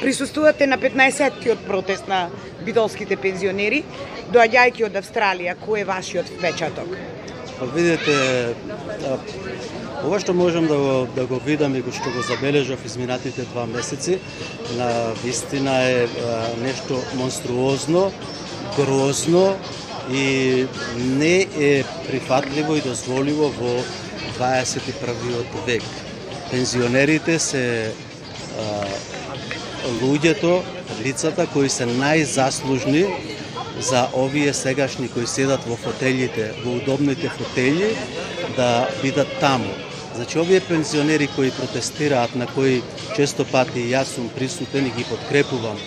Присуствувате на 15-тиот протест на битолските пензионери, доаѓајќи од Австралија. Кој е вашиот впечаток? Па видите, ова што можам да го видам и што го забележав изминатите 2 месеци, на вистина е нешто монструозно, грозно и не е прифатливо и дозволиво во 21 век. Пензионерите се луѓето, лицата кои се најзаслужни за овие сегашни кои седат во фотелите, во удобните фотели, да бидат таму. Значи, овие пензионери кои протестираат, на кои често пати јас сум присутен и ги подкрепувам,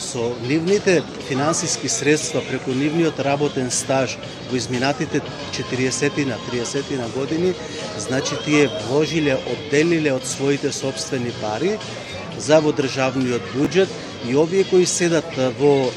со нивните финансиски средства, преку нивниот работен стаж во изминатите 40 на 30 на години, значи тие вложиле, одделиле од своите собствени пари за во државниот буџет, и овие кои седат во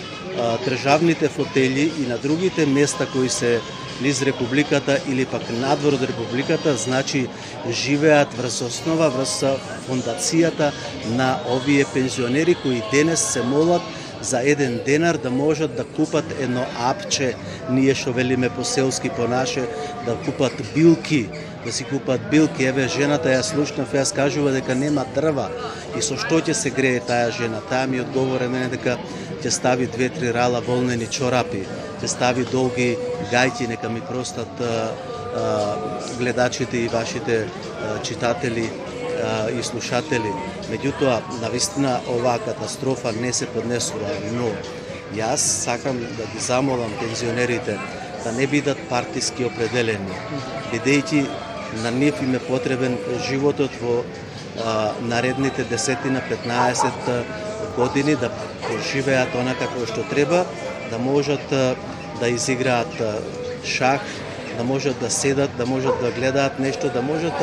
државните фотели и на другите места кои се низ републиката или пак надвор од републиката, значи живеат врз основа, врз фондацијата на овие пензионери кои денес се молат за 1 денар да можат да купат едно апче, ние што велиме по селски по наше, да купат билки, да си купат билки. Еве жената ја слушнав, јас кажува дека нема дрва. И со што ќе се грее таа жена? Таа ми одговора мене дека ќе стави 2-3 рала волнени чорапи, ќе стави долги гајки, нека ми простат гледачите и вашите читатели и слушатели. Меѓутоа, навистина оваа катастрофа не се поднесува, но јас сакам да ги замолам пензионерите да не бидат партиски определени, бидејќи на нив им е потребен животот во наредните 10-15 години да поживеат онака како што треба, да можат да изиграат шах, да можат да седат, да можат да гледаат нешто, да можат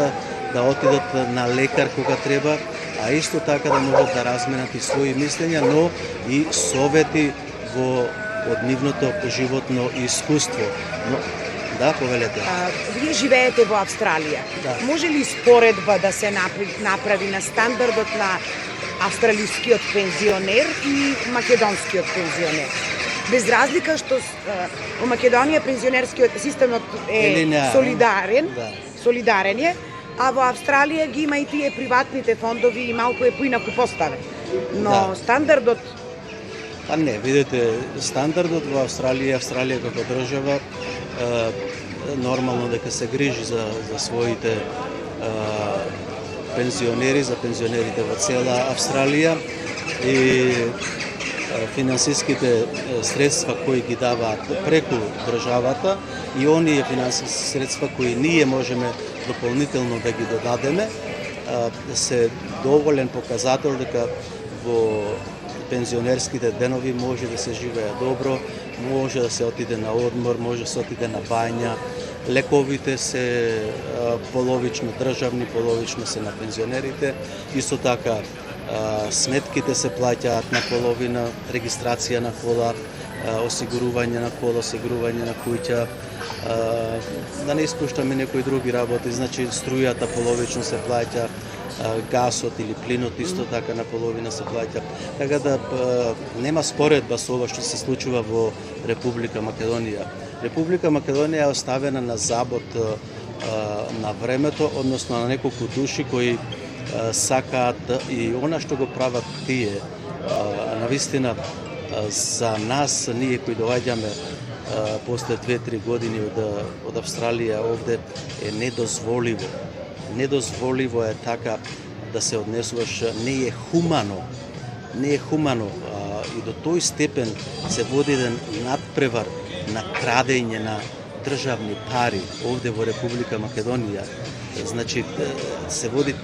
да отидат на лекар кога треба, а исто така да можат да разменат и своји мислења, но и совети од нивното животно искуство. Но, да, повелете. Вие живеете во Австралија. Да. Може ли споредба да се направи на стандардот на австралискиот пензионер и македонскиот пензионер? Без разлика што во Македонија пензионерскиот системот е солидарен е, а во Австралија ги има и тие приватните фондови и малку е поинаку поставен. Но да. Стандардот... А не, видите, стандардот во Австралија како држава нормално дека се грижи за своите пензионери, за пензионерите во цела Австралија, и финансиските средства кои ги даваат преку државата и оние финансиски средства кои ние можеме дополнително да ги додадеме, се доволен показател дека во пензионерските денови може да се живее добро, може да се отиде на одмор, може да се отиде на бања. Лековите се половично државни, половично се на пензионерите. Исто така сметките се плаќаат на половина, регистрација на кола, осигурување на кола, осигурување на куќа, да не испуштаме некои други работи, значи струјата половично се плаќа, гасот или плинот исто така на половина се плаќа. Така да нема споредба со ова што се случува во Република Македонија. Република Македонија е оставена на забот на времето, односно на неколку души кои сакаат и она што го прават тие. Навистина за нас, ние кои доаѓаме после 2-3 години од Австралија овде, е недозволиво. Недозволиво е така да се однесуваш, не е хумано. Не е хумано и до тој степен се води еден надпревар на крадење на државни пари овде во Република Македонија. Значи се води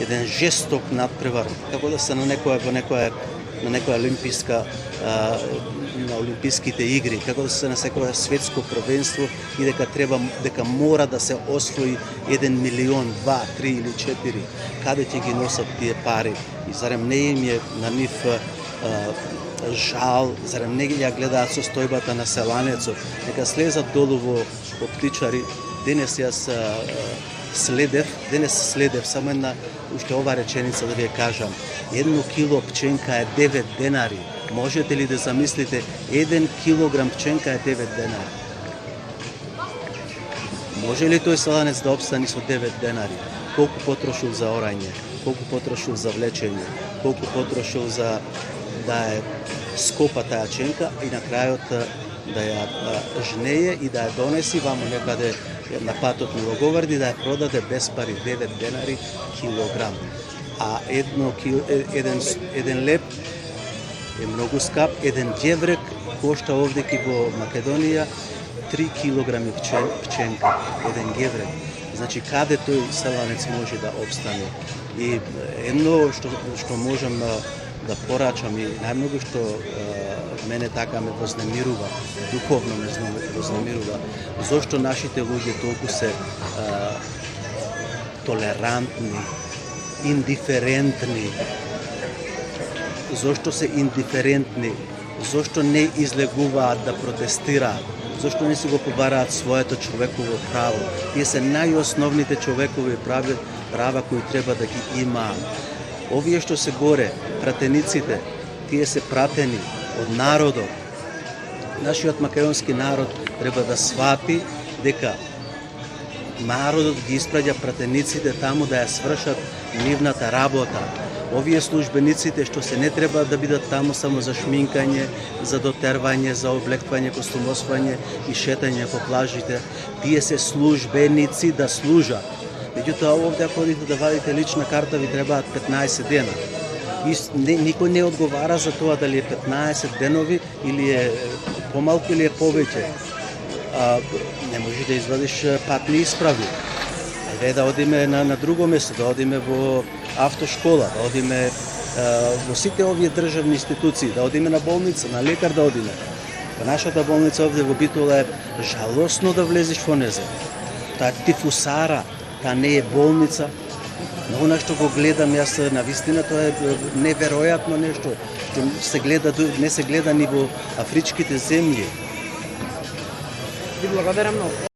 еден жесток надпревар, како да се на некоја олимписка на олимписките игри, како да се на секоја светско првенство и дека мора да се освои 1 милион, 2, 3 или 4. Каде ќе ги носат тие пари? И зарем не им е на нив жал, зарем не ја гледаат состојбата на селанецот, нека слезат долу во птичари. Денес јас денес следев само една, уште ова реченица да ви ја кажам. 1 кило пченка е 9 денари. Можете ли да замислите, 1 килограм пченка е 9 денари? Може ли тој селанец да обстани со 9 денари? Колку потрошил за орање, колку потрошил за влечење, колку потрошил за да е скопа таа ченка и на крајот да ја жнее и да ја донеси вамо некаде на патот на Логоварди, да ја продаде без пари 9 денари килограм. А еден леп е многу скап, еден ѓеврек кошта овдеки во Македонија 3 килограми пченка, еден ѓеврек. Значи, каде тој селанец може да обстане? И едно што можам да порачам и најмногу што мене така ме вознемирува, духовно ме вознемирува, зошто нашите луѓе толку се толерантни, индиферентни, зошто се индиферентни, зошто не излегуваат да протестираат, зошто не си го побараат своето човеково право. Тие се најосновните човекови права кои треба да ги имаат. Овие што се горе, пратениците, тие се пратени од народот. Нашиот македонски народ треба да свати дека народот ги испраќа пратениците таму да ја свршат нивната работа. Овие службениците што се не треба да бидат таму само за шминкање, за дотервање, за облекување, костумосвање и шетање по плажите, тие се службеници да служат. Меѓутоа овде ако одите да вадите лична карта ви требаат 15 дена. И никој не одговара за тоа дали е 15 денови или е помалку или е повеќе. Не можеш да извадиш патни исправи. Ајде да одиме на друго место, да одиме во автошкола, да одиме во сите овие државни институции, да одиме на болница, на лекар да одиме. Во нашата болница овде во Битола е жалосно да влезеш во незе. Таа тифусара, таа не е болница. Но она што го гледам јас на вистина, тоа е неверојатно нешто, што се гледа, не се гледа ни во афричките земји. Ви благодарам многу.